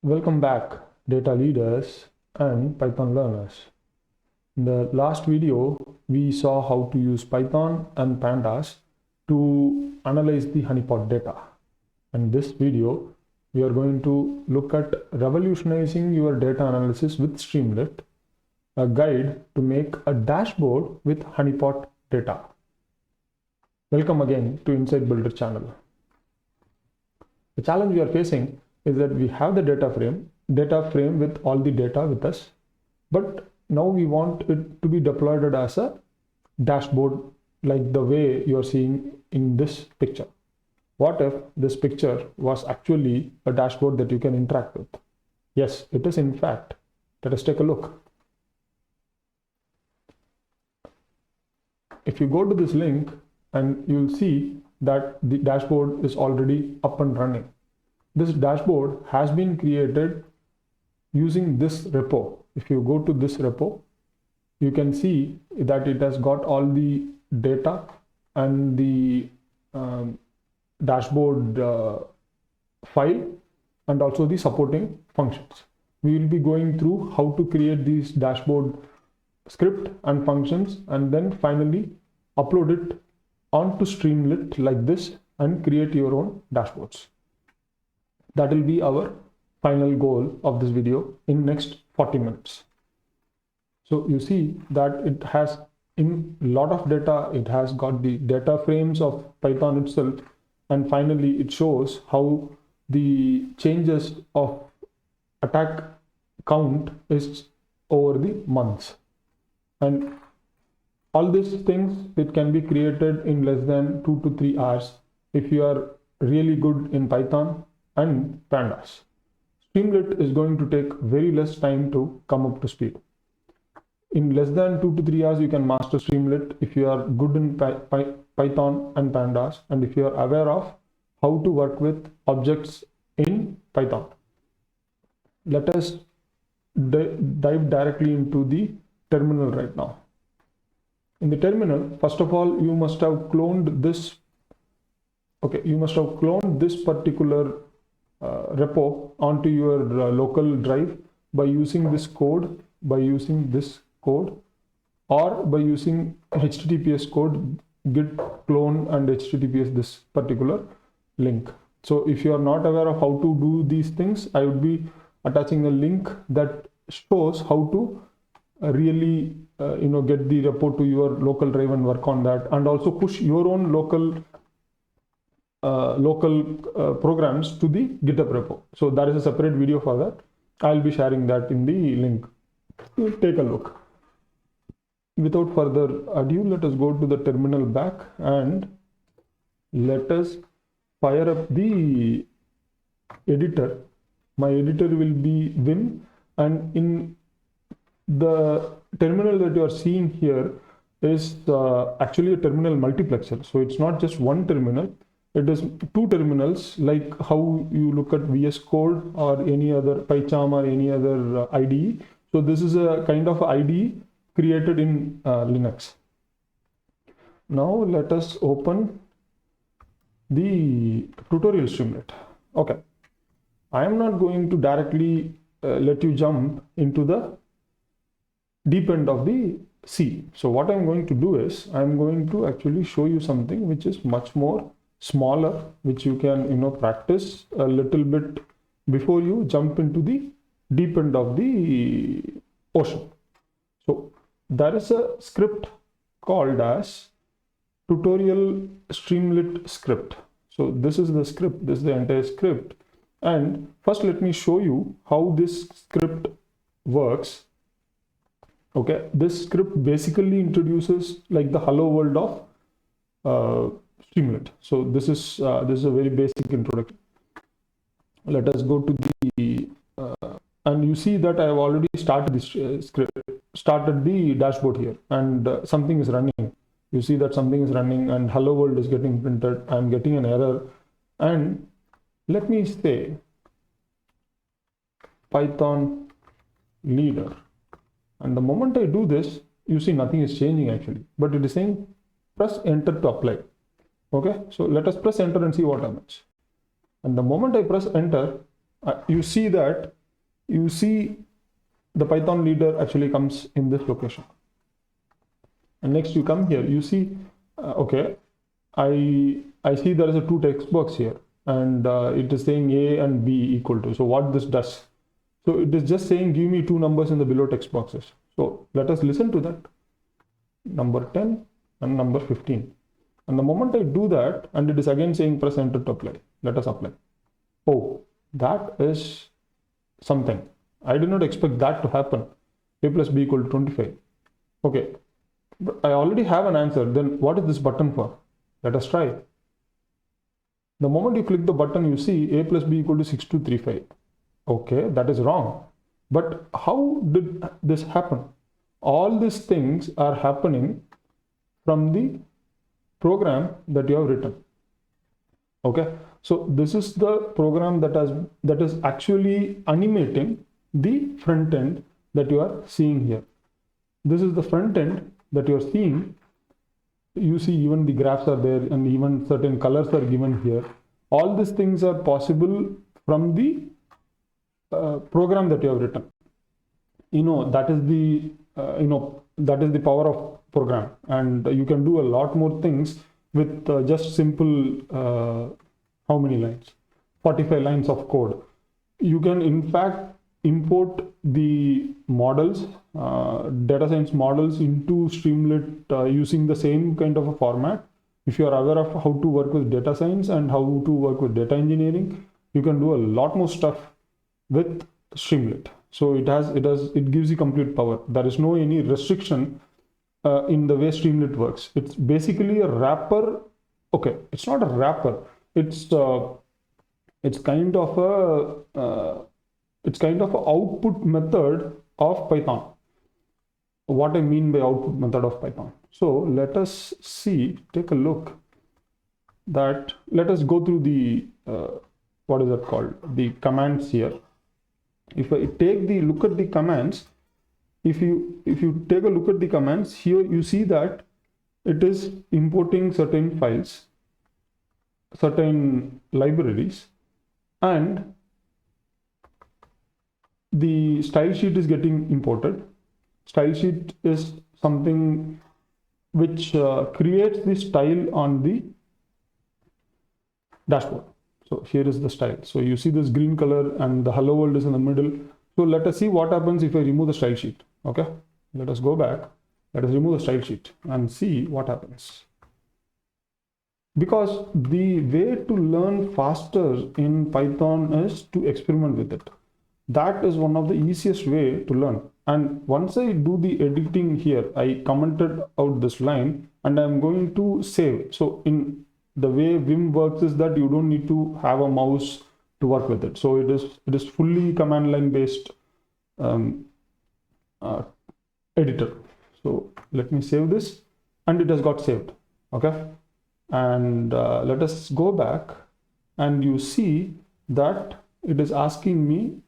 Welcome back, data leaders and Python learners. In the last video, we saw how to use Python and pandas to analyze the Honeypot data. In this video, we are going to look at revolutionizing your data analysis with Streamlit, a guide to make a dashboard with Honeypot data. Welcome again to Inside Builder channel. The challenge we are facing is that we have the data frame with all the data with us, but now we want it to be deployed as a dashboard like the way you're seeing in this picture. What if this picture was actually a dashboard that you can interact with? Yes, it is in fact. Let us take a look. If you go to this link, and you'll see that the dashboard is already up and running. This dashboard has been created using this repo. If you go to this repo, you can see that it has got all the data and the dashboard file and also the supporting functions. We will be going through how to create these dashboard script and functions and then finally upload it onto Streamlit like this and create your own dashboards. That will be our final goal of this video in next 40 minutes. So you see that it has in a lot of data, it has got the data frames of Python itself, and finally it shows how the changes of attack count is over the months. And all these things, it can be created in less than 2 to 3 hours if you are really good in Python and pandas. Streamlit is going to take very less time to come up to speed. In less than 2 to 3 hours, you can master Streamlit if you are good in Python and pandas, and if you are aware of how to work with objects in Python. Let us dive directly into the terminal right now. In the terminal, first of all, you must have cloned this. Okay, you must have cloned this particular repo onto your local drive by using this code, or by using HTTPS code git clone and HTTPS this particular link. So if you are not aware of how to do these things, I would be attaching a link that shows how to really get the repo to your local drive and work on that, and also push your own local programs to the GitHub repo. So that is a separate video for that. I'll be sharing that in the link. Take a look. Without further ado, let us go to the terminal back and let us fire up the editor. My editor will be Vim, and in the terminal that you are seeing here is actually a terminal multiplexer. So it's not just one terminal, it is two terminals, like how you look at VS Code or any other PyCharm or any other IDE. So this is a kind of IDE created in Linux. Now let us open the tutorial Streamlit. Okay, I am not going to directly let you jump into the deep end of the sea. So what I'm going to do is I'm going to actually show you something which is much more smaller, which you can practice a little bit before you jump into the deep end of the ocean. So there is a script called as tutorial Streamlit script. So this is the script, this is the entire script. And first let me show you how this script works. Okay, this script basically introduces like the hello world of Streamlit. So this is a very basic introduction. Let us go to the and you see that I have already started this started the dashboard here, and something is running. You see that something is running and hello world is getting printed. I'm getting an error, and let me say Python leader. And the moment I do this, you see nothing is changing actually, but it is saying press enter to apply. Okay, so let us press enter and see what happens. And the moment I press enter, you see the Python leader actually comes in this location. And next you come here, you see, okay, I see there is a 2 text box here, and it is saying A and B equal to. So what this does? So it is just saying give me 2 numbers in the below text boxes. So let us listen to that. Number 10 and number 15. And the moment I do that, and it is again saying press enter to apply. Let us apply. Oh, that is something. I did not expect that to happen. A plus B equal to 25. Okay, but I already have an answer. Then what is this button for? Let us try. The moment you click the button, you see A plus B equal to 6235. Okay, that is wrong. But how did this happen? All these things are happening from the program that you have written. Okay, so this is the program that is actually animating the front end that you are seeing here. This is the front end that you are seeing. You see even the graphs are there, and even certain colors are given here. All these things are possible from the program that you have written. That is the that is the power of program, and you can do a lot more things with just simple how many lines? 45 lines of code. You can in fact import the models, data science models into Streamlit using the same kind of a format. If you are aware of how to work with data science and how to work with data engineering, you can do a lot more stuff with Streamlit. So it gives you complete power. There is no any restriction in the way Streamlit works. It's basically a wrapper. Okay, it's not a wrapper. It's kind of a output method of Python. What I mean by output method of Python. So let us see, take a look that, let us go through the, what is that called? The commands here. If I take the look at the commands, if you take a look at the commands here, you see that it is importing certain files, certain libraries, and the style sheet is getting imported. Style sheet is something which creates the style on the dashboard. So here is the style. So you see this green color and the hello world is in the middle. So let us see what happens if I remove the style sheet. Okay, let us go back. Let us remove the style sheet and see what happens. Because the way to learn faster in Python is to experiment with it. That is one of the easiest way to learn. And once I do the editing here, I commented out this line and I'm going to save. So in the way Vim works is that you don't need to have a mouse to work with it. So it is fully command line based editor. So let me save this, and it has got saved. Okay, and let us go back, and you see that it is asking me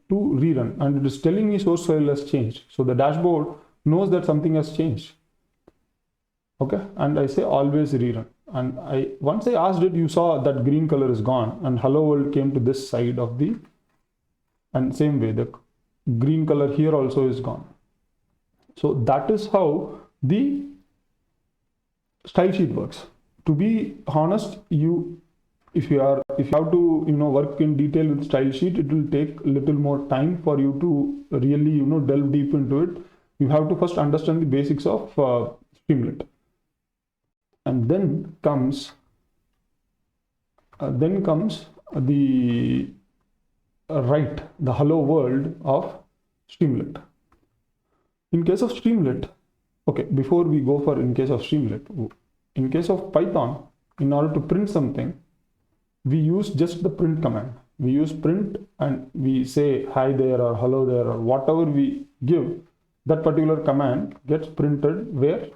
to rerun, and it is telling me source file has changed. So the dashboard knows that something has changed. Okay, and I say always rerun, and once I asked it, you saw that green color is gone, and hello world came to this side of the, and same way the green color here also is gone. So that is how the style sheet works. To be honest, if you have to work in detail with style sheet, it will take a little more time for you to really delve deep into it. You have to first understand the basics of Streamlit, and then comes the the hello world of Streamlit. In case of Streamlit, okay, before we go for in case of Streamlit, in case of Python, in order to print something, we use just the print command. We use print and we say hi there or hello there or whatever we give, that particular command gets printed where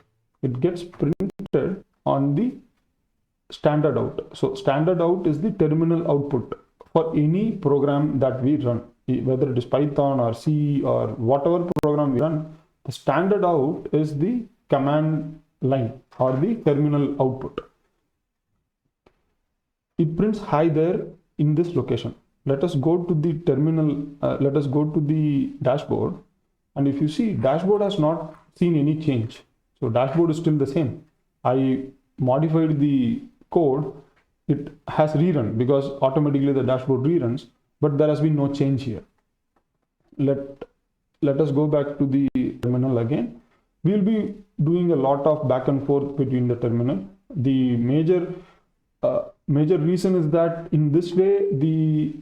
it gets printed on the standard out. So standard out is the terminal output for any program that we run, whether it is Python or C or whatever program we run. The standard out is the command line or the terminal output. It prints hi there in this location. let us go to the terminal, let us go to the dashboard, and if you see, dashboard has not seen any change. So dashboard is still the same. I modified the code, it has rerun because automatically the dashboard reruns, but there has been no change here. Let us go back to the terminal again. We will be doing a lot of back and forth between the terminal. The major reason is that in this way the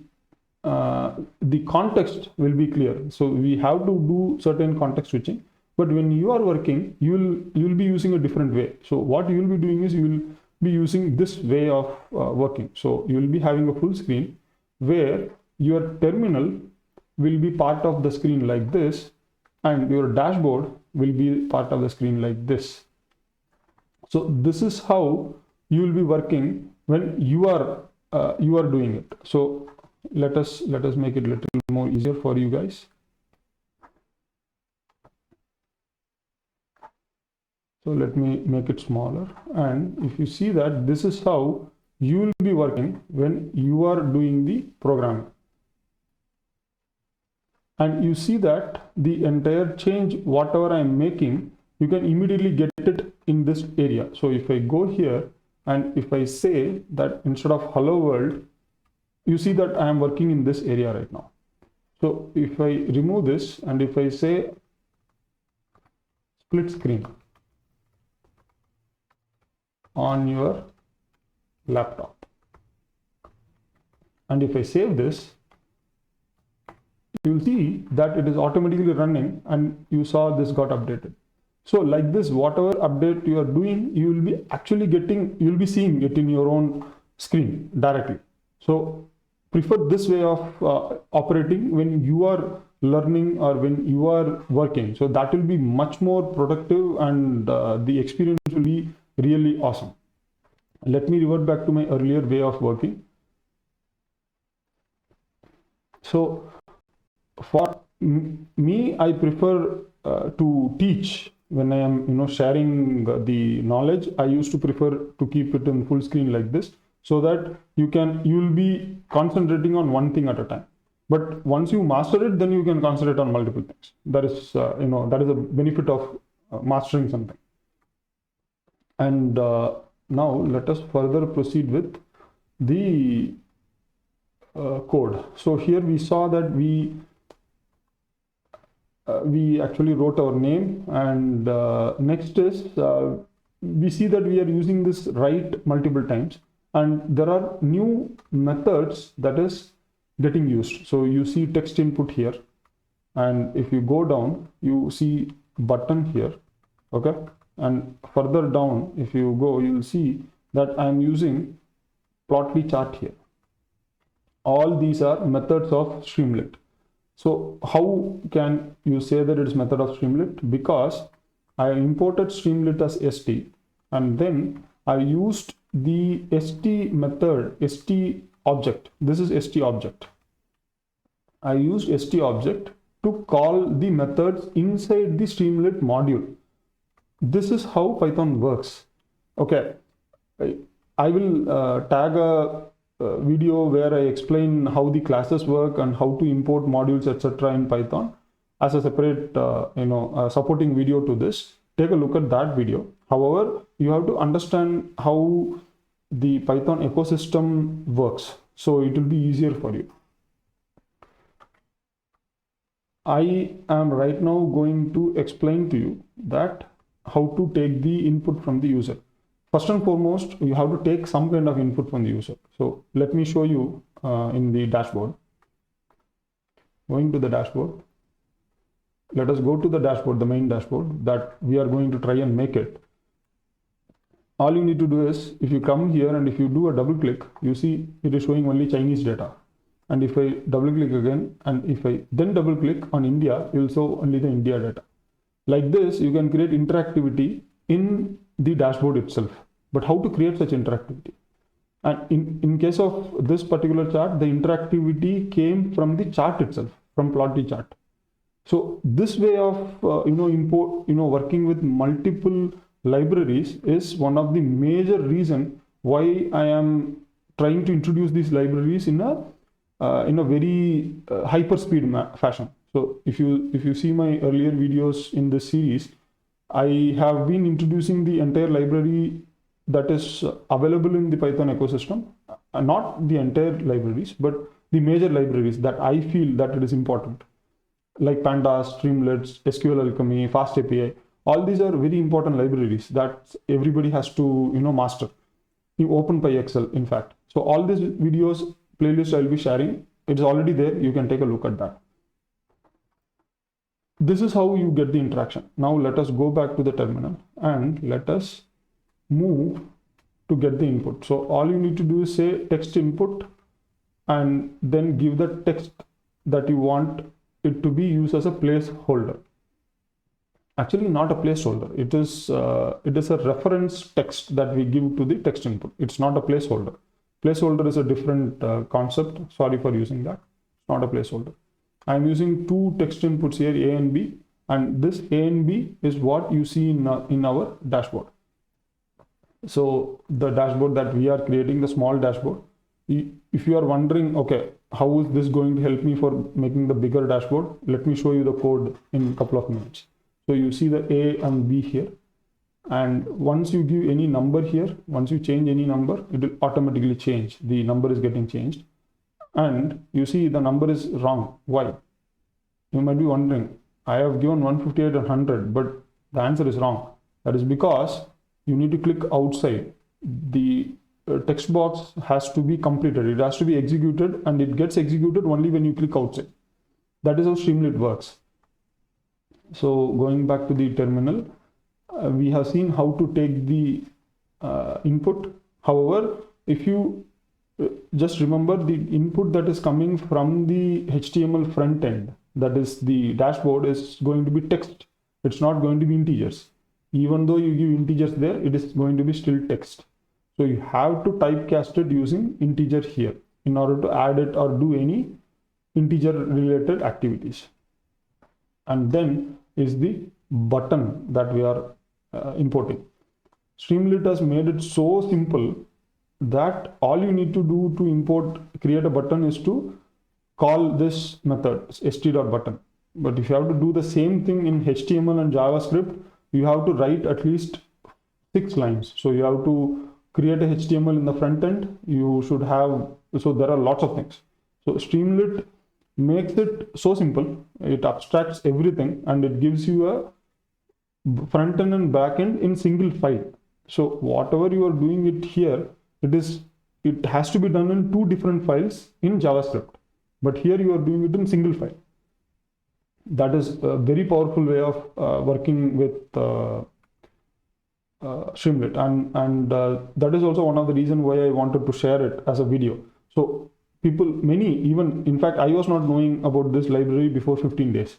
context will be clear. So we have to do certain context switching, but when you are working, you will be using a different way. So what you will be doing is you will be using this way of working. So you will be having a full screen where your terminal will be part of the screen like this, and your dashboard will be part of the screen like this. So this is how you will be working when you are doing it. So let us make it a little more easier for you guys. So let me make it smaller, and if you see that this is how you will be working when you are doing the programming. And you see that the entire change, whatever I am making, you can immediately get it in this area. So if I go here and if I say that instead of hello world, you see that I am working in this area right now. So if I remove this and if I say split screen on your laptop, and if I save this, you will see that it is automatically running, and you saw this got updated. So like this, whatever update you are doing, you will be actually getting, you will be seeing it in your own screen directly. So prefer this way of operating when you are learning or when you are working. So that will be much more productive, and the experience will be really awesome. Let me revert back to my earlier way of working. So for me, I prefer to teach when I am sharing the knowledge. I used to prefer to keep it in full screen like this, so that you will be concentrating on one thing at a time. But once you master it, then you can concentrate on multiple things. That is that is a benefit of mastering something. And now let us further proceed with the code. So here we saw that we actually wrote our name, and next is we see that we are using this write multiple times, and there are new methods that is getting used. So you see text input here, and if you go down, you see button here, okay, and further down if you go, you will see that I am using plotly chart here. All these are methods of Streamlit. So how can you say that it is method of Streamlit? Because I imported Streamlit as ST, and then I used the ST method, ST object. This is ST object. I used ST object to call the methods inside the Streamlit module. This is how Python works. Okay, I will tag a video where I explain how the classes work and how to import modules, etc. in Python as a separate supporting video to this. Take a look at that video. However, you have to understand how the Python ecosystem works, so it will be easier for you. I am right now going to explain to you that how to take the input from the user. First and foremost, you have to take some kind of input from the user. So let me show you in the dashboard. Going to the dashboard. Let us go to the dashboard, the main dashboard that we are going to try and make it. All you need to do is, if you come here and if you do a double click, you see it is showing only Chinese data. And if I double click again, and if I then double click on India, you will show only the India data. Like this, you can create interactivity in the dashboard itself. But how to create such interactivity? And in case of this particular chart, the interactivity came from the chart itself, from plotly chart. So this way of working with multiple libraries is one of the major reason why I am trying to introduce these libraries in a in a very hyper speed fashion. So if you see my earlier videos in this series, I have been introducing the entire library that is available in the Python ecosystem, not the entire libraries, but the major libraries that I feel that it is important, like Pandas, Streamlit, SQL Alchemy, Fast API. All these are very important libraries that everybody has to master. You OpenPyXL, in fact. So all these videos playlist I'll be sharing, it's already there. You can take a look at that. This is how you get the interaction. Now let us go back to the terminal and let us move to get the input. So all you need to do is say text input and then give the text that you want it to be used as a placeholder. Actually, not a placeholder. It is a reference text that we give to the text input. It's not a placeholder. Placeholder is a different concept. Sorry for using that. It's not a placeholder. I'm using two text inputs here, A and B, and this A and B is what you see in our dashboard. So the dashboard that we are creating, the small dashboard, if you are wondering, okay, how is this going to help me for making the bigger dashboard? Let me show you the code in a couple of minutes. So you see the A and B here. And once you give any number here, once you change any number, it will automatically change. The number is getting changed. And you see the number is wrong. Why? You might be wondering, I have given 158 and 100, but the answer is wrong. That is because you need to click outside. The text box has to be completed. It has to be executed, and it gets executed only when you click outside. That is how Streamlit works. So going back to the terminal, we have seen how to take the input. However, if you just remember, the input that is coming from the HTML front end, that is the dashboard, is going to be text. It's not going to be integers. Even though you give integers there, it is going to be still text. So you have to typecast it using integer here in order to add it or do any integer related activities. And then is the button that we are importing. Streamlit has made it so simple that all you need to do to create a button is to call this method st.button. But if you have to do the same thing in HTML and JavaScript, you have to write at least 6 lines. So you have to create a HTML in the front end. You should have, so there are lots of things. So Streamlit makes it so simple. It abstracts everything and it gives you a front end and back end in single file. So whatever you are doing it here, it has to be done in 2 different files in JavaScript, but here you are doing it in single file. That is a very powerful way of working with Streamlit, and that is also one of the reasons why I wanted to share it as a video. So in fact, I was not knowing about this library before 15 days.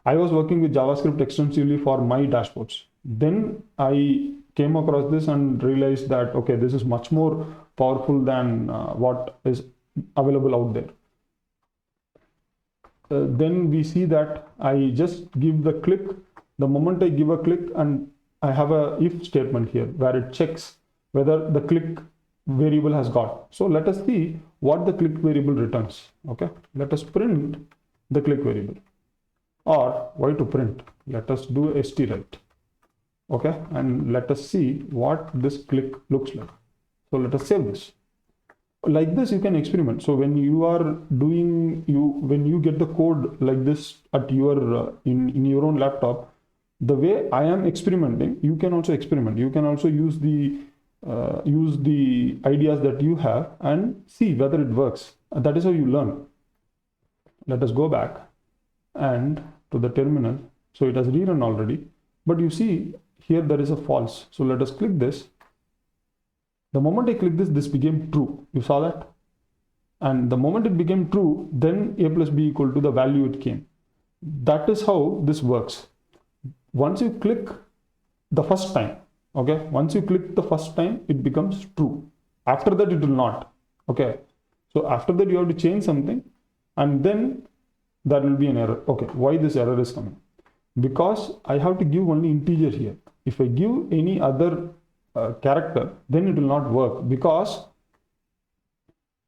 I was working with JavaScript extensively for my dashboards. Then I came across this and realized that, okay, this is much more powerful than what is available out there. Then we see that I just give the click. The moment I give a click, and I have a if statement here where it checks whether the click variable has got. So let us see what the click variable returns. Okay, let us print the click variable, or why to print? Let us do STWrite. Okay, and let us see what this click looks like. So let us save this. Like this, you can experiment. So when you are doing, when you get the code like this at your in your own laptop, the way I am experimenting, you can also experiment. You can also use the ideas that you have and see whether it works. And that is how you learn. Let us go back and to the terminal. So it has rerun already, but you see here there is a false. So let us click this. The moment I click this, this became true. You saw that? And the moment it became true, then a plus b equal to the value it came. That is how this works. Once you click the first time, okay, once you click the first time, it becomes true. After that, it will not. Okay, so after that, you have to change something, and then there will be an error. Okay, why this error is coming? Because I have to give only integer here. If I give any other character, then it will not work, because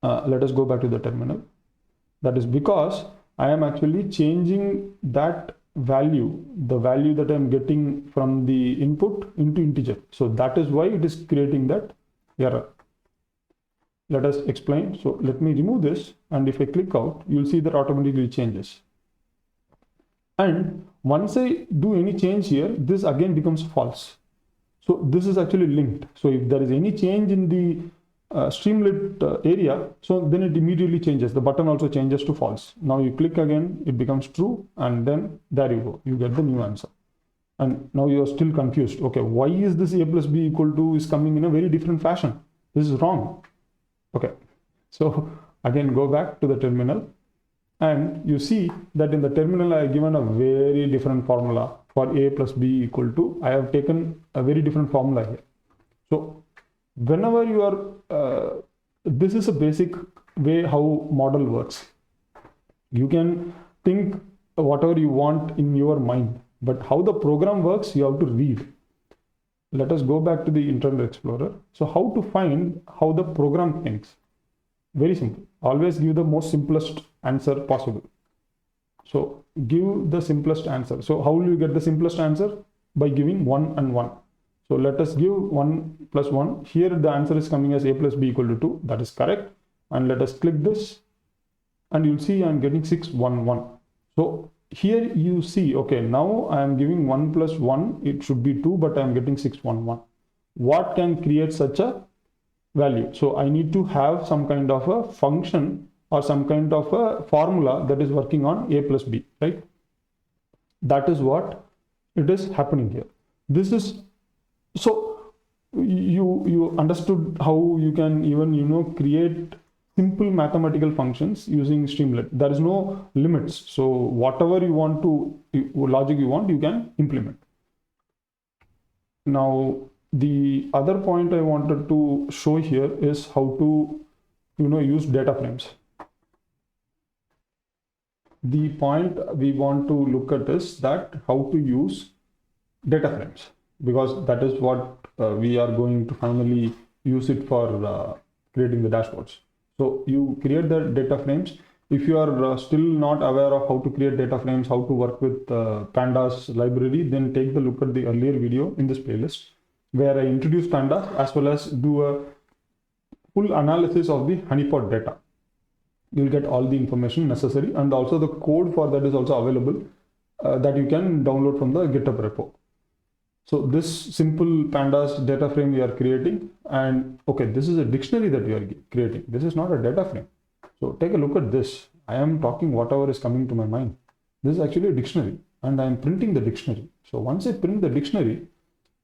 let us go back to the terminal. That is because I am actually changing that value, the value that I'm getting from the input into integer. So that is why it is creating that error. Let us explain. So let me remove this, and if I click out, you'll see that automatically changes. And once I do any change here, this again becomes false. So this is actually linked. So if there is any change in the Streamlit area, so then it immediately changes. The button also changes to false. Now you click again, it becomes true, and then there you go. You get the new answer. And now you are still confused. Okay, why is this a plus b equal to is coming in a very different fashion? This is wrong. Okay, so again go back to the terminal, and you see that in the terminal I have given a very different formula for a plus b equal to, I have taken a very different formula here. So whenever you are, this is a basic way how model works. You can think whatever you want in your mind, but how the program works, you have to read. Let us go back to the Internet Explorer. So how to find how the program thinks? Very simple. Always give the most simplest answer possible. So give the simplest answer. So how will you get the simplest answer? By giving 1 and 1. So let us give 1 plus 1. Here the answer is coming as a plus b equal to 2. That is correct. And let us click this, and you'll see I'm getting 6, 1, 1. So here you see, okay, now I am giving 1 plus 1, it should be 2, but I am getting 6, 1, 1. What can create such a value? So I need to have some kind of a function or some kind of a formula that is working on a plus b, right? That is what it is happening here. This is, so you understood how you can even create simple mathematical functions using Streamlit. There is no limits. So whatever you want to, logic you want, you can implement. Now, the other point I wanted to show here is how to, use data frames. The point we want to look at is that how to use data frames, because that is what we are going to finally use it for creating the dashboards. So you create the data frames. If you are still not aware of how to create data frames, how to work with Pandas library, then take the look at the earlier video in this playlist where I introduce Pandas as well as do a full analysis of the Honeypot data. You'll get all the information necessary, and also the code for that is also available that you can download from the GitHub repo. So this simple Pandas data frame we are creating, and okay, this is a dictionary that we are creating. This is not a data frame. So take a look at this. I am talking whatever is coming to my mind. This is actually a dictionary, and I am printing the dictionary. So once I print the dictionary,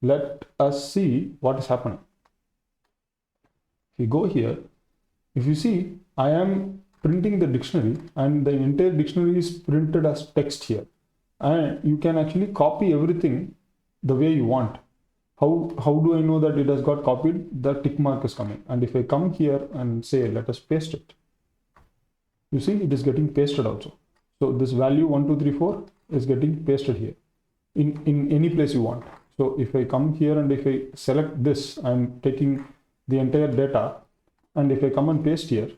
let us see what is happening. If you go here, if you see, I am printing the dictionary, and the entire dictionary is printed as text here. And you can actually copy everything the way you want. How do I know that it has got copied? The tick mark is coming. And if I come here and say, let us paste it, you see it is getting pasted also. So this value 1, 2, 3, 4 is getting pasted here in any place you want. So if I come here and if I select this, I'm taking the entire data, and if I come and paste here,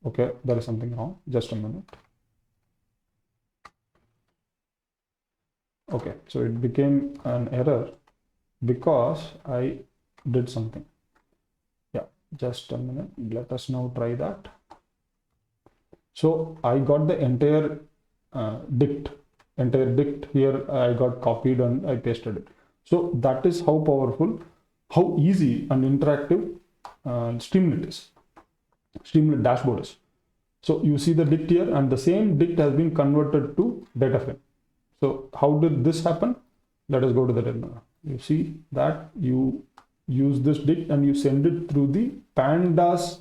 okay, there is something wrong. Just a minute. Okay, so it became an error because I did something. Yeah, just a minute. Let us now try that. So I got the entire dict here. I got copied and I pasted it. So that is how powerful, how easy and interactive Streamlit is. Streamlit dashboard is. So you see the dict here, and the same dict has been converted to data frame. So how did this happen? Let us go to the terminal. You see that you use this dict and you send it through the Pandas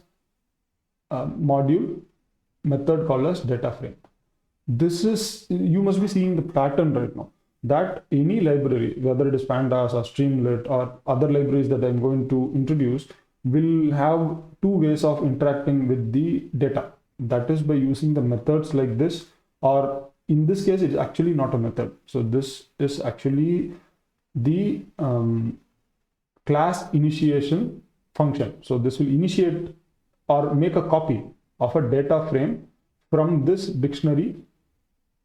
module method called as data frame. This is, you must be seeing the pattern right now, that any library, whether it is Pandas or Streamlit or other libraries that I'm going to introduce, will have two ways of interacting with the data. That is by using the methods like this, or in this case, it's actually not a method. So this is actually the class initiation function. So this will initiate or make a copy of a data frame from this dictionary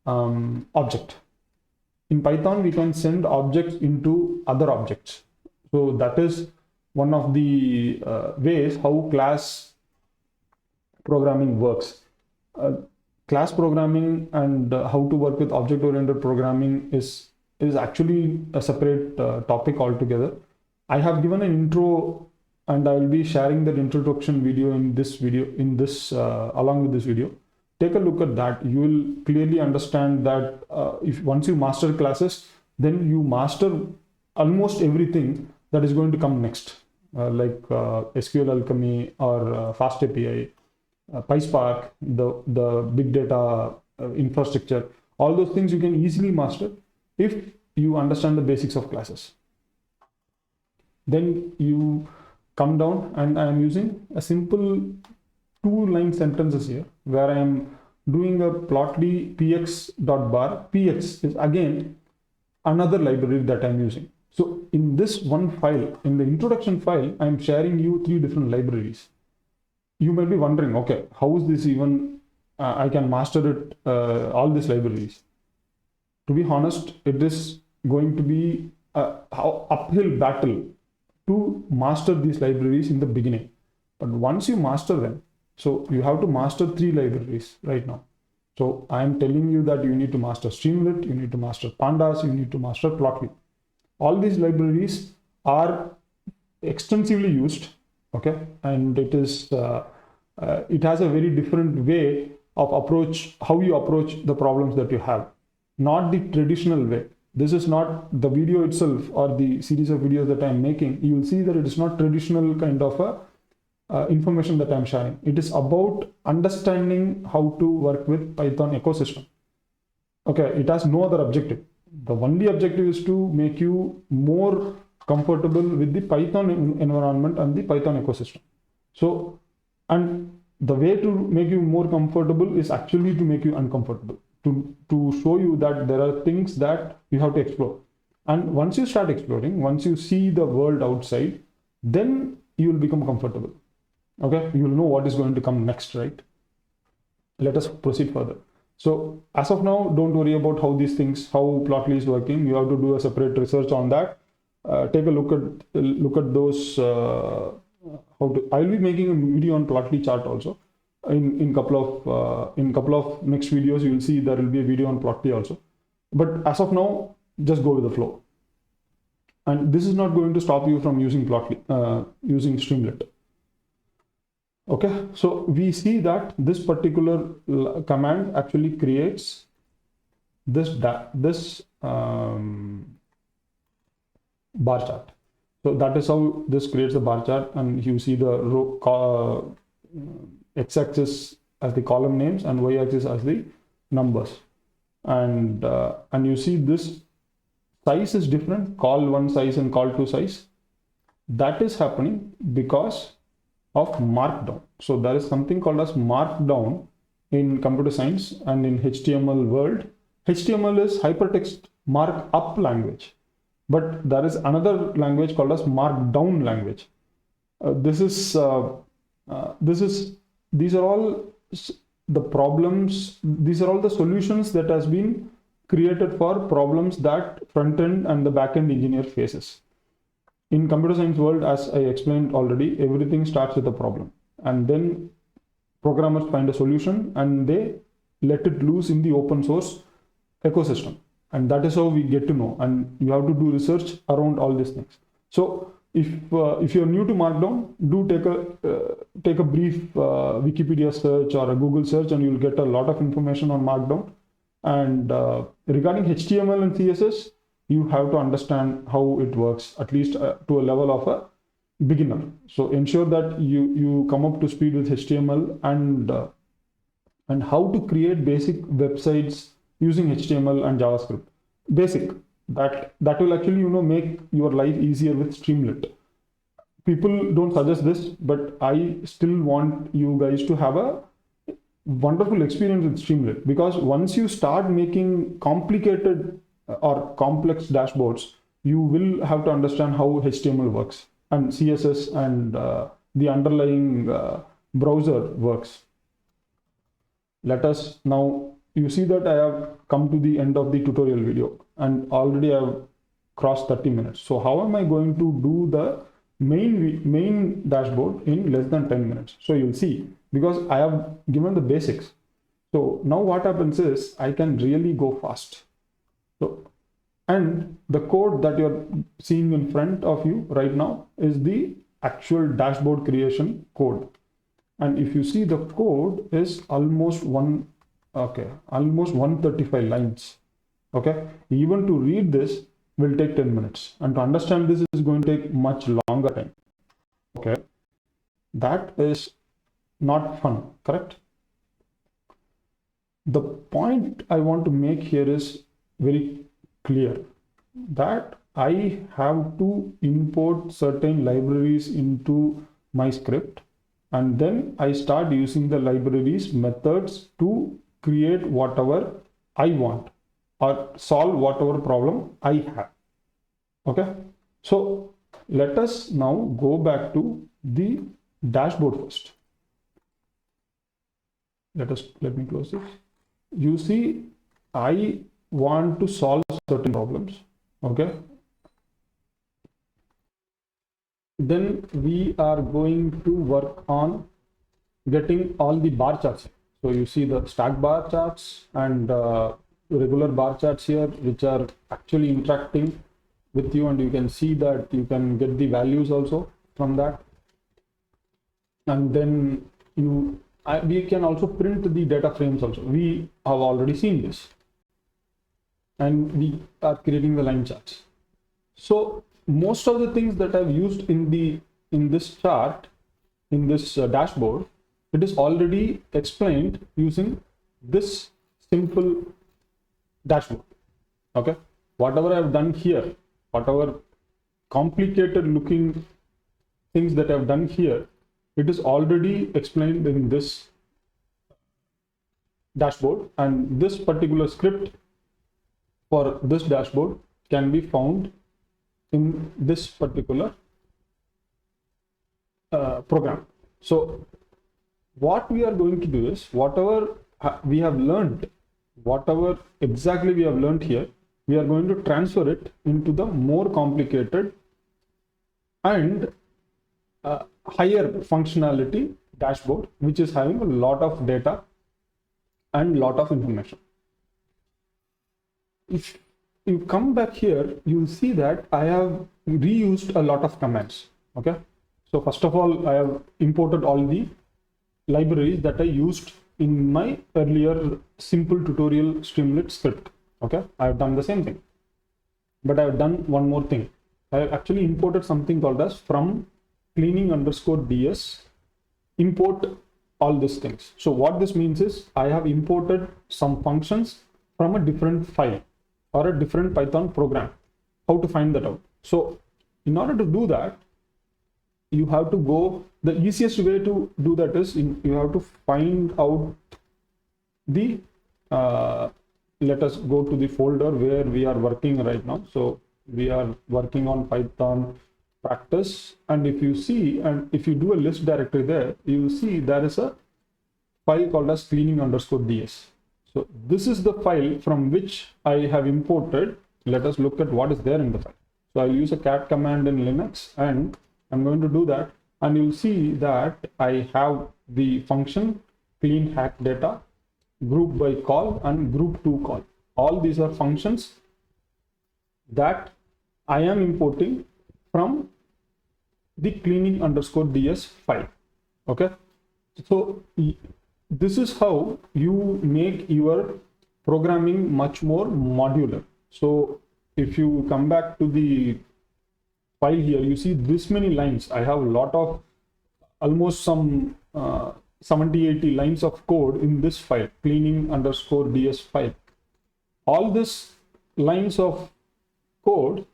object. In Python, we can send objects into other objects. So that is one of the ways how class programming works. Class programming and how to work with object-oriented programming is actually a separate topic altogether. I have given an intro, and I will be sharing that introduction video in this video, along with this video. Take a look at that. You will clearly understand that if once you master classes, then you master almost everything that is going to come next, like SQL Alchemy or Fast API, PySpark, the big data infrastructure. All those things you can easily master if you understand the basics of classes. Then you come down, and I am using a simple 2-line sentences here where I am doing a plotly px.bar. Px is again another library that I'm using. So in this one file, in the introduction file, I'm sharing you 3 different libraries. You might be wondering, okay, how is this even, I can master it, all these libraries. To be honest, it is going to be an uphill battle to master these libraries in the beginning. But once you master them, so you have to master 3 libraries right now. So I am telling you that you need to master Streamlit, you need to master Pandas, you need to master Plotly. All these libraries are extensively used, okay, and it is it has a very different way of approach, how you approach the problems that you have, not the traditional way. This is not the video itself or the series of videos that I am making. You will see that it is not traditional kind of a information that I am sharing. It is about understanding how to work with Python ecosystem. Okay, it has no other objective. The only objective is to make you more comfortable with the Python environment and the Python ecosystem. So, and the way to make you more comfortable is actually to make you uncomfortable, to show you that there are things that you have to explore. And once you start exploring, once you see the world outside, then you will become comfortable. Okay, you will know what is going to come next, right? Let us proceed further. So as of now, don't worry about how these things, how Plotly is working. You have to do a separate research on that. Take a look at those. I'll be making a video on Plotly chart also. In couple of next videos, you will see there will be a video on Plotly also. But as of now, just go with the flow. And this is not going to stop you from using Plotly, using Streamlit. Okay, so we see that this particular command actually creates this bar chart. So that is how this creates a bar chart, and you see the row, x-axis as the column names and y-axis as the numbers, and you see this size is different, call 1 size and call 2 size. That is happening because of markdown. So there is something called as markdown in computer science and in HTML world. HTML is hypertext markup language, but there is another language called as markdown language. These are all the problems, these are all the solutions that has been created for problems that front end and the back end engineer faces. In computer science world, as I explained already, everything starts with a problem, and then programmers find a solution and they let it loose in the open source ecosystem, and that is how we get to know, and you have to do research around all these things. So if you're new to Markdown, do take a brief Wikipedia search or a Google search, and you'll get a lot of information on Markdown. And regarding HTML and CSS, you have to understand how it works, at least to a level of a beginner. So ensure that you come up to speed with HTML and how to create basic websites using HTML and JavaScript. Basic. That will actually make your life easier with Streamlit. People don't suggest this, but I still want you guys to have a wonderful experience with Streamlit, because once you start making complicated or complex dashboards, you will have to understand how HTML works and CSS and the underlying browser works. let us now, you see that I have come to the end of the tutorial video and already I have crossed 30 minutes. So how am I going to do the main dashboard in less than 10 minutes? So you'll see, because I have given the basics. So now what happens is I can really go fast. So, and the code that you're seeing in front of you right now is the actual dashboard creation code. And if you see, the code is almost almost 135 lines. Okay, even to read this will take 10 minutes, and to understand this is going to take much longer time. Okay, that is not fun, correct? The point I want to make here is very clear, that I have to import certain libraries into my script, and then I start using the libraries methods to create whatever I want or solve whatever problem I have. Okay, so let us now go back to the dashboard first. Let me close this. You see, I want to solve certain problems. Okay, then we are going to work on getting all the bar charts. So you see the stack bar charts and regular bar charts here, which are actually interacting with you, and you can see that you can get the values also from that. And then we can also print the data frames also. We have already seen this, and we are creating the line charts. So most of the things that I've used in this chart, in this dashboard, it is already explained using this simple dashboard. Okay, whatever I've done here, whatever complicated looking things that I've done here, it is already explained in this dashboard, and this particular script for this dashboard can be found in this particular program. So what we are going to do is, whatever we have learned, whatever exactly we have learned here, we are going to transfer it into the more complicated and higher functionality dashboard, which is having a lot of data and lot of information. If you come back here, you'll see that I have reused a lot of commands. Okay, so first of all, I have imported all the libraries that I used in my earlier simple tutorial Streamlit script. Okay, I have done the same thing, but I have done one more thing. I have actually imported something called as from cleaning_ds import all these things. So what this means is, I have imported some functions from a different file or a different Python program. How to find that out? So in order to do that, you have to go, the easiest way to do that is you have to find out the let us go to the folder where we are working right now. So we are working on Python practice, and if you see, and if you do a list directory there, you see there is a file called as cleaning_ds. So this is the file from which I have imported. Let us look at what is there in the file. So I'll use a cat command in Linux, and I'm going to do that, and you'll see that I have the function clean hack data, group by call, and group to call. All these are functions that I am importing from the cleaning_ds file. Okay, so this is how you make your programming much more modular. So if you come back to the file here, you see this many lines. I have a lot of, almost some 70-80 lines of code in this file, cleaning_ds file. All this lines of code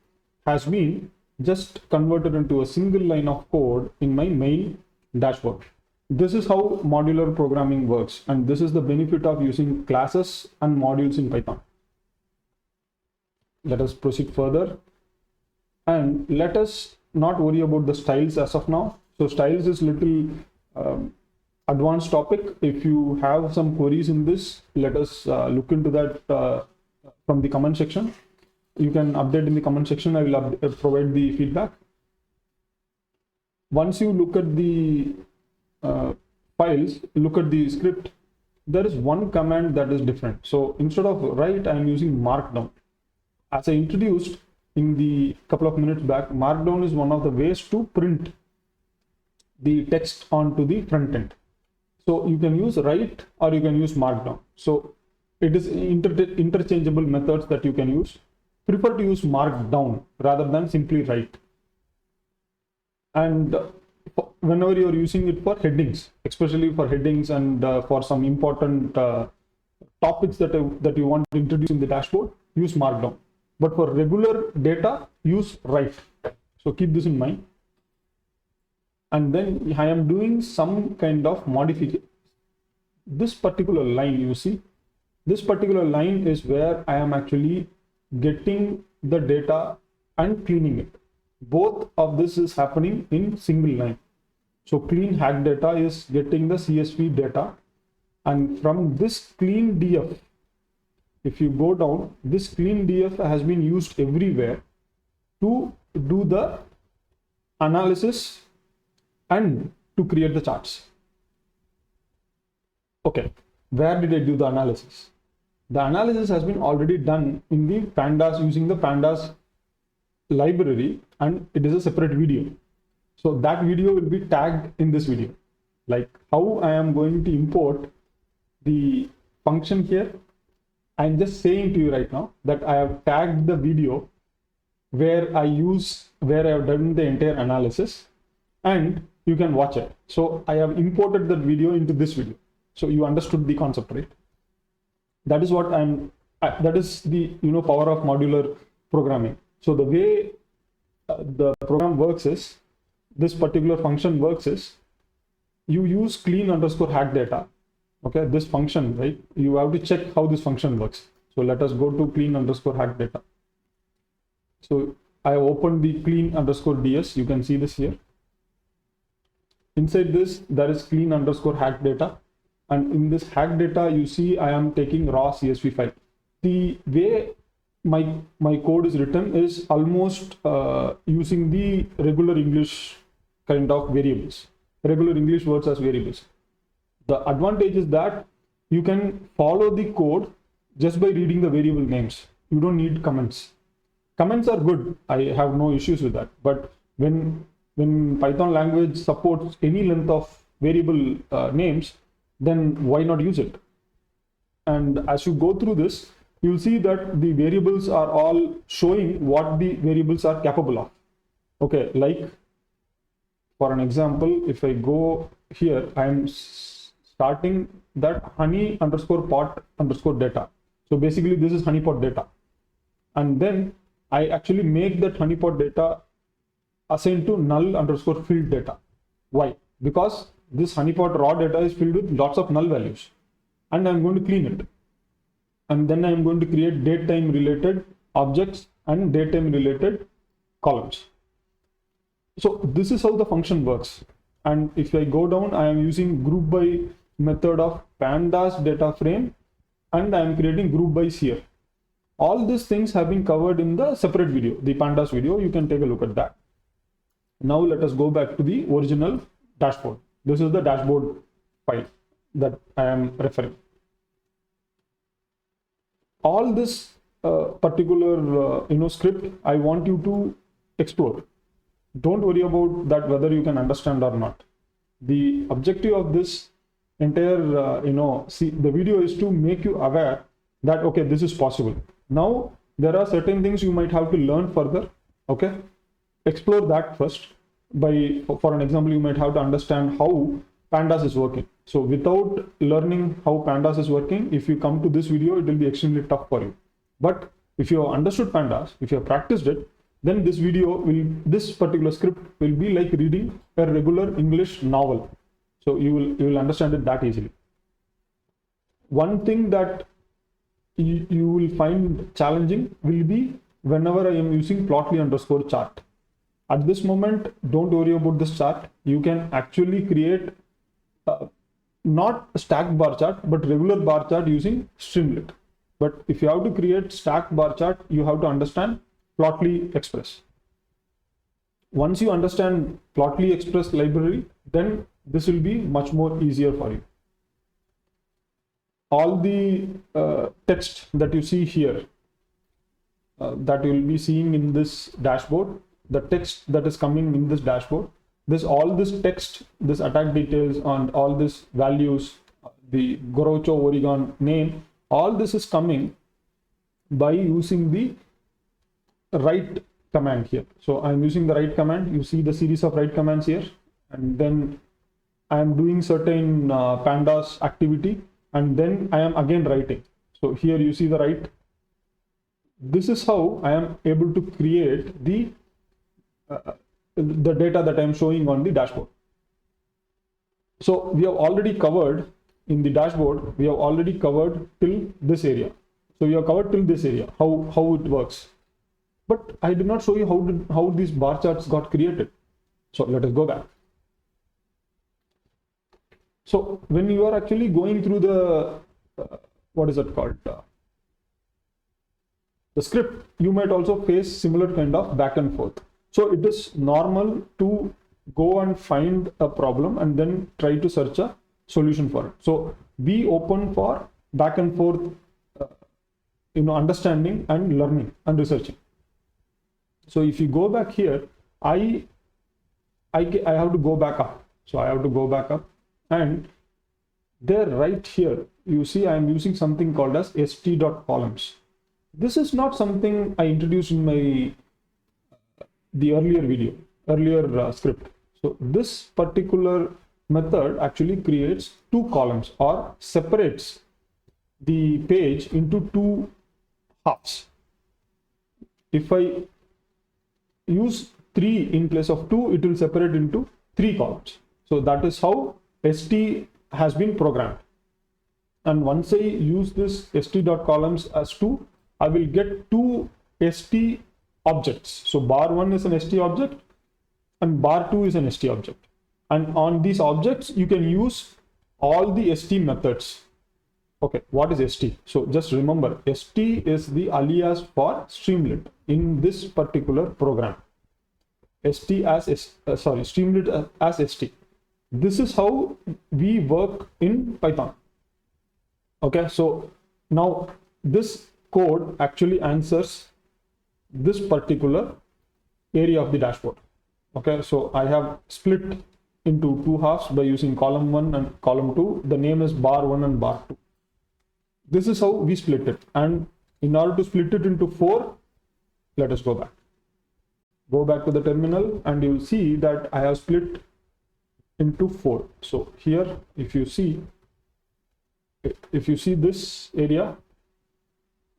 has been just converted into a single line of code in my main dashboard. This is how modular programming works, and this is the benefit of using classes and modules in Python. Let us proceed further, and let us not worry about the styles as of now. So styles is little advanced topic. If you have some queries in this, let us look into that from the comment section. You can update in the comment section. I will provide the feedback. Once you look at the files, look at the script, there is one command that is different. So instead of write, I am using markdown. As I introduced in the couple of minutes back, markdown is one of the ways to print the text onto the front end. So you can use write or you can use markdown. So it is interchangeable methods that you can use. Prefer to use markdown rather than simply write. And whenever you are using it for headings, especially for headings and for some important topics that you want to introduce in the dashboard, use markdown. But for regular data, use write. So keep this in mind. And then I am doing some kind of modification. This particular line, you see, this particular line is where I am actually getting the data and cleaning it. Both of this is happening in single line. So clean hack data is getting the CSV data, and from this clean DF, if you go down, this clean DF has been used everywhere to do the analysis and to create the charts. Okay, where did I do the analysis? The analysis has been already done in the pandas using the pandas library, and it is a separate video. So that video will be tagged in this video. Like how I am going to import the function here, I'm just saying to you right now that I have tagged the video where I have done the entire analysis, and you can watch it. So I have imported that video into this video. So you understood the concept, right? That is what that is the power of modular programming. So the way the program works is, this particular function works is, you use clean underscore hack data. Okay, this function, right? You have to check how this function works. So let us go to clean underscore hack data. So I have opened the clean underscore ds. You can see this here. Inside this, there is clean underscore hack data. And in this hack data, you see I am taking raw CSV file. The way my code is written is almost using the regular English kind of variables, regular English words as variables. The advantage is that you can follow the code just by reading the variable names. You don't need comments. Comments are good. I have no issues with that. But when Python language supports any length of variable names, then why not use it? And as you go through this, you'll see that the variables are all showing what the variables are capable of. Okay, like for an example, if I go here, I'm starting that honey underscore pot underscore data. So basically this is honeypot data. And then I actually make that honeypot data assigned to null underscore filled data. Why? Because this honeypot raw data is filled with lots of null values, and I'm going to clean it. And then I'm going to create date time related objects and date time related columns. So this is how the function works. And if I go down, I am using group by method of pandas data frame, and I am creating group by here. All these things have been covered in the separate video, the pandas video. You can take a look at that. Now let us go back to the original dashboard. This is the dashboard file that I am referring. All this particular script, I want you to explore. Don't worry about that whether you can understand or not. The objective of this entire the video is to make you aware that okay, this is possible. Now there are certain things you might have to learn further. Okay, explore that first. For an example, you might have to understand how pandas is working. So without learning how pandas is working, if you come to this video, it will be extremely tough for you. But if you have understood pandas, if you have practiced it, then this particular script will be like reading a regular English novel. So you will understand it that easily. One thing that you will find challenging will be whenever I am using plotly underscore chart. At this moment, don't worry about this chart. You can actually create not a stacked bar chart, but regular bar chart using Streamlit. But if you have to create stacked bar chart, you have to understand Plotly Express. Once you understand Plotly Express library, then this will be much more easier for you. All the text that you see here, that you will be seeing in this dashboard, the text that is coming in this dashboard, all this text, this attack details and all this values, the Groucho Oregon name, all this is coming by using the write command here. So I'm using the write command. You see the series of write commands here, and then I am doing certain pandas activity, and then I am again writing. So here you see the write. This is how I am able to create the data that I am showing on the dashboard. So we have already covered in the dashboard, we have already covered till this area. So we have covered till this area, how it works. But I did not show you how these bar charts got created. So let us go back. So when you are actually going through the, what is it called? The script, you might also face similar kind of back and forth. So it is normal to go and find a problem and then try to search a solution for it. So be open for back and forth, understanding and learning and researching. So if you go back here, I have to go back up. So I have to go back up, and there right here, you see I am using something called as st.columns. This is not something I introduced in the earlier script. So this particular method actually creates two columns or separates the page into two halves. If I use 3 in place of 2, it will separate into 3 columns. So that is how st has been programmed. And once I use this st.columns as 2, I will get 2 st objects. So bar 1 is an st object and bar 2 is an st object. And on these objects, you can use all the st methods. Okay, what is st? So just remember, st is the alias for Streamlit in this particular program. Streamlit as st. This is how we work in Python. Okay, so now this code actually answers this particular area of the dashboard. Okay, so I have split into 2 halves by using column 1 and column 2. The name is bar 1 and bar 2. This is how we split it. And in order to split it into 4, let us go back. Go back to the terminal and you will see that I have split into 4. So here, if you see this area,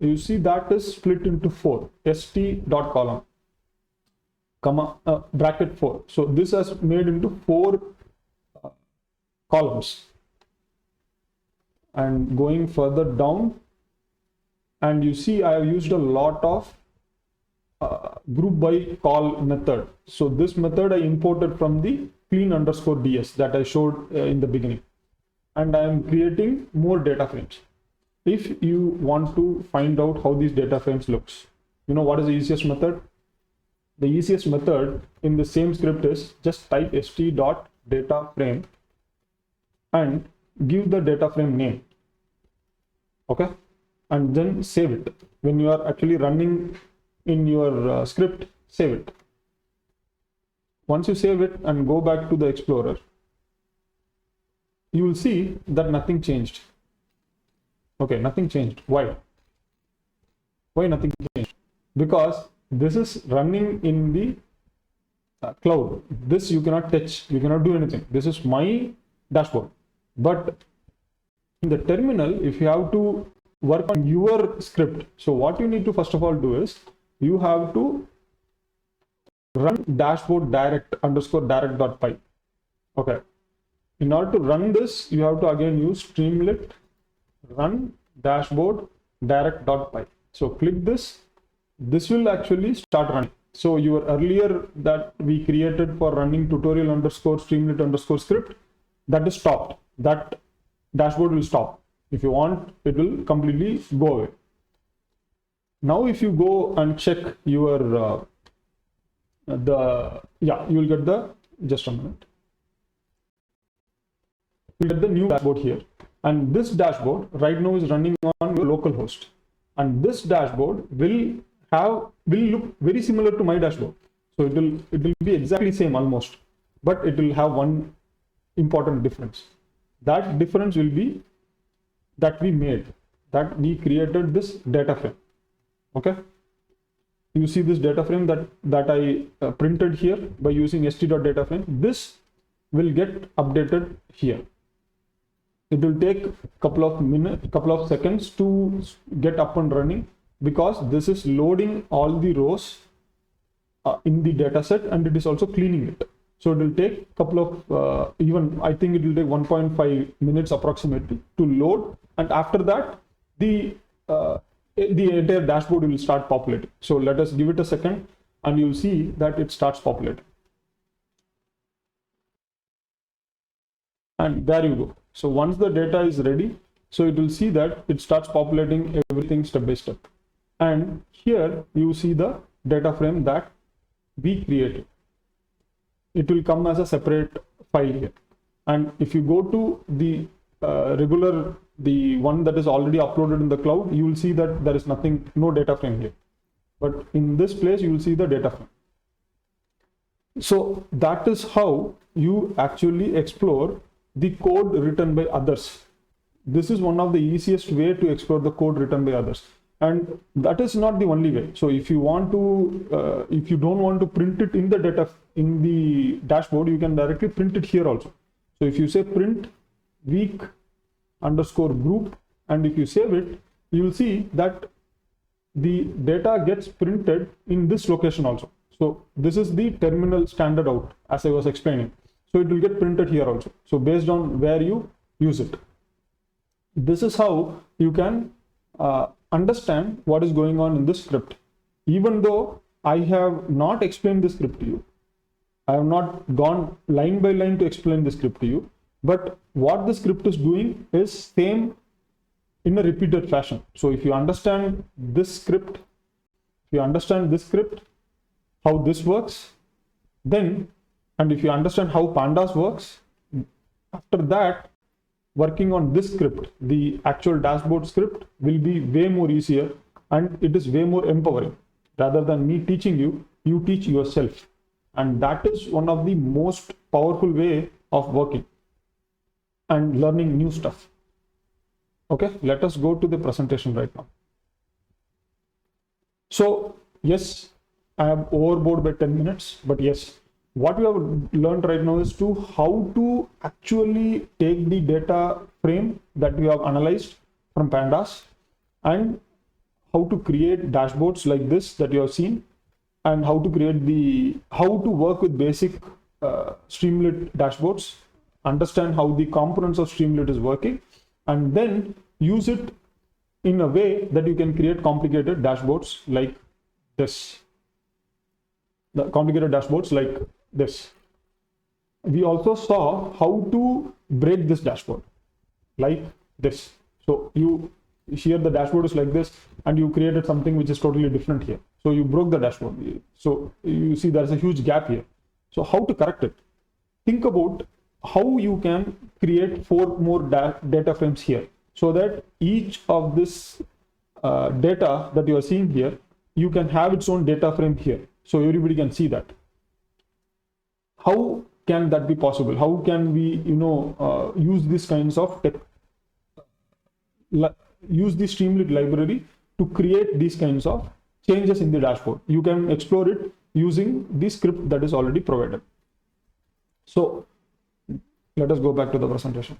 you see that is split into 4, st.column, comma, bracket 4. So this has made into 4 columns. And going further down, and you see I have used a lot of group by call method. So this method I imported from the clean_ds that I showed in the beginning. And I am creating more data frames. If you want to find out how these data frames looks, what is the easiest method? The easiest method in the same script is just type st.dataframe and give the data frame name. Okay, and then save it. When you are actually running in your script, save it. Once you save it and go back to the Explorer, you will see that nothing changed. Okay, nothing changed. Why? Why nothing changed? Because this is running in the cloud. This you cannot touch, you cannot do anything. This is my dashboard. But in the terminal, if you have to work on your script, so what you need to first of all do is you have to run dashboard direct_direct.py. Okay. In order to run this, you have to again use Streamlit run dashboard direct.py. So click this. This will actually start running. So your earlier that we created for running tutorial_streamlit_script, that is stopped. That dashboard will stop. If you want, it will completely go away. Now, if you go and check your you will get the, just a minute, you get the new dashboard here, and this dashboard right now is running on your local host, and this dashboard will look very similar to my dashboard. So it will be exactly same almost, but it will have one important difference. That difference will be that we created this data frame. Okay, you see this data frame that I printed here by using st.dataframe. This will get updated here. It will take couple of seconds to get up and running, because this is loading all the rows in the data set, and it is also cleaning it. So it will take couple of even I think it will take 1.5 minutes approximately to load, and after that the entire dashboard will start populating. So let us give it a second, and you'll see that it starts populating. And there you go. So once the data is ready, so it will see that it starts populating everything step by step. And here you see the data frame that we created. It will come as a separate file here. And if you go to the the one that is already uploaded in the cloud, you will see that there is no data frame here. But in this place, you will see the data frame. So that is how you actually explore the code written by others. This is one of the easiest way to explore the code written by others. And that is not the only way. So if you want to, if you don't want to print it in the data, in the dashboard, you can directly print it here also. So if you say print week underscore group, and if you save it, you will see that the data gets printed in this location also. So this is the terminal standard out, as I was explaining. So it will get printed here also. So based on where you use it. This is how you can understand what is going on in this script. Even though I have not explained the script to you, I have not gone line by line to explain the script to you, but what the script is doing is same in a repeated fashion. So if you understand this script, how this works, then, and if you understand how pandas works, after that, working on this script, the actual dashboard script, will be way more easier, and it is way more empowering. Rather than me teaching you, you teach yourself. And that is one of the most powerful way of working and learning new stuff. Okay, let us go to the presentation right now. So yes, I am overboard by 10 minutes, but yes, what we have learned right now is how to actually take the data frame that we have analyzed from pandas, and how to create dashboards like this that you have seen, and how to work with basic Streamlit dashboards, understand how the components of Streamlit is working, and then use it in a way that you can create complicated dashboards like this. We also saw how to break this dashboard like this. So here the dashboard is like this, and you created something which is totally different here. So you broke the dashboard. So you see there's a huge gap here. So how to correct it? Think about how you can create 4 more data frames here, so that each of this data that you are seeing here, you can have its own data frame here. So everybody can see that. How can that be possible? How can we, use these kinds of use the Streamlit library to create these kinds of changes in the dashboard? You can explore it using the script that is already provided. So let us go back to the presentation.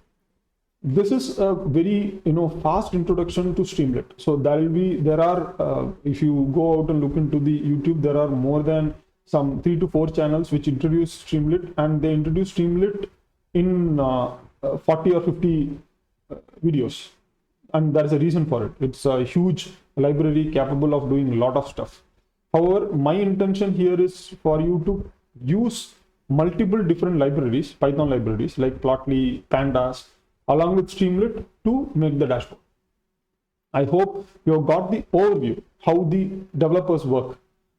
This is a very fast introduction to Streamlit. So there are if you go out and look into the YouTube, there are more than some 3 to 4 channels which introduce Streamlit, and they introduce Streamlit in 40 or 50 videos, and there is a reason for it. It's a huge library capable of doing a lot of stuff. However, my intention here is for you to use multiple different libraries, Python libraries like Plotly, Pandas, along with Streamlit to make the dashboard. I hope you have got the overview how the developers work.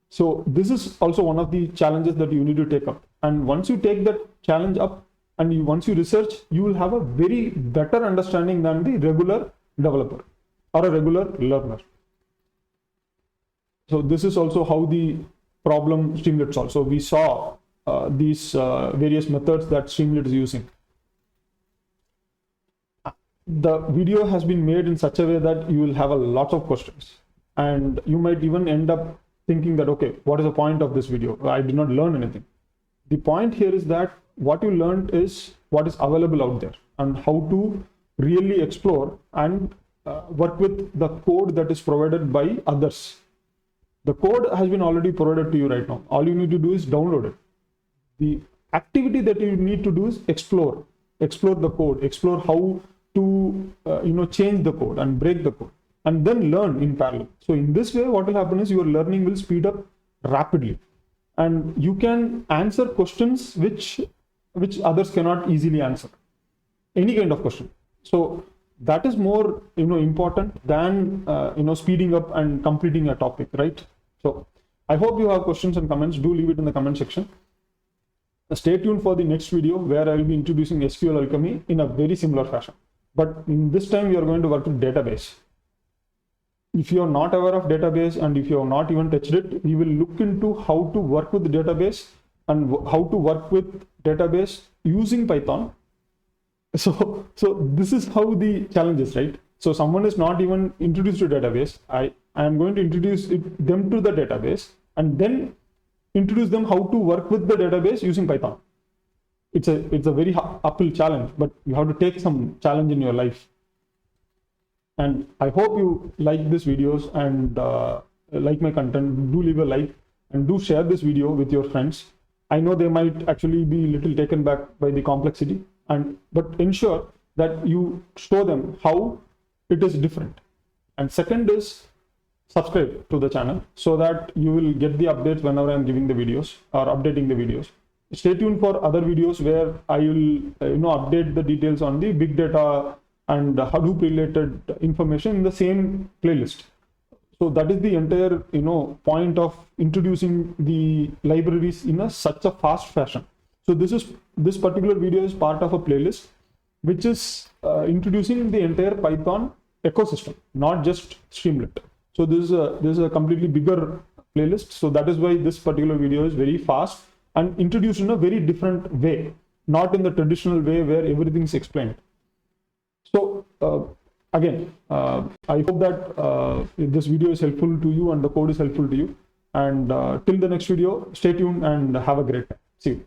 So this is also one of the challenges that you need to take up. And once you take that challenge up and once you research, you will have a very better understanding than the regular developer or a regular learner. So this is also how the problem Streamlit solves. So we saw these various methods that Streamlit is using. The video has been made in such a way that you will have a lot of questions, and you might even end up thinking that, okay, what is the point of this video? I did not learn anything. The point here is that what you learned is what is available out there and how to really explore and work with the code that is provided by others. The code has been already provided to you right now. All you need to do is download it. The activity that you need to do is explore the code, explore how to change the code and break the code, and then learn in parallel. So in this way, what will happen is your learning will speed up rapidly, and you can answer questions which others cannot easily answer, any kind of question. So that is more important than speeding up and completing a topic, right? So I hope you have questions and comments. Do leave it in the comment section. Stay tuned for the next video where I will be introducing SQL Alchemy in a very similar fashion. But in this time, we are going to work with database. If you are not aware of database and if you have not even touched it, we will look into how to work with the database and how to work with database using Python. So this is how the challenge is, right? So someone is not even introduced to database. I am going to introduce them to the database and then introduce them how to work with the database using Python. It's a very uphill challenge, but you have to take some challenge in your life. And I hope you like these videos and like my content. Do leave a like and do share this video with your friends. I know they might actually be a little taken back by the complexity, but ensure that you show them how it is different. And second is subscribe to the channel so that you will get the updates whenever I'm giving the videos or updating the videos. Stay tuned for other videos where I will update the details on the big data and Hadoop related information in the same playlist. So that is the entire point of introducing the libraries in such a fast fashion. So this particular video is part of a playlist which is introducing the entire Python ecosystem, not just Streamlit. So this is a completely bigger playlist. So that is why this particular video is very fast and introduced in a very different way, not in the traditional way where everything is explained. So again, I hope that this video is helpful to you and the code is helpful to you. And till the next video, stay tuned and have a great time. See you.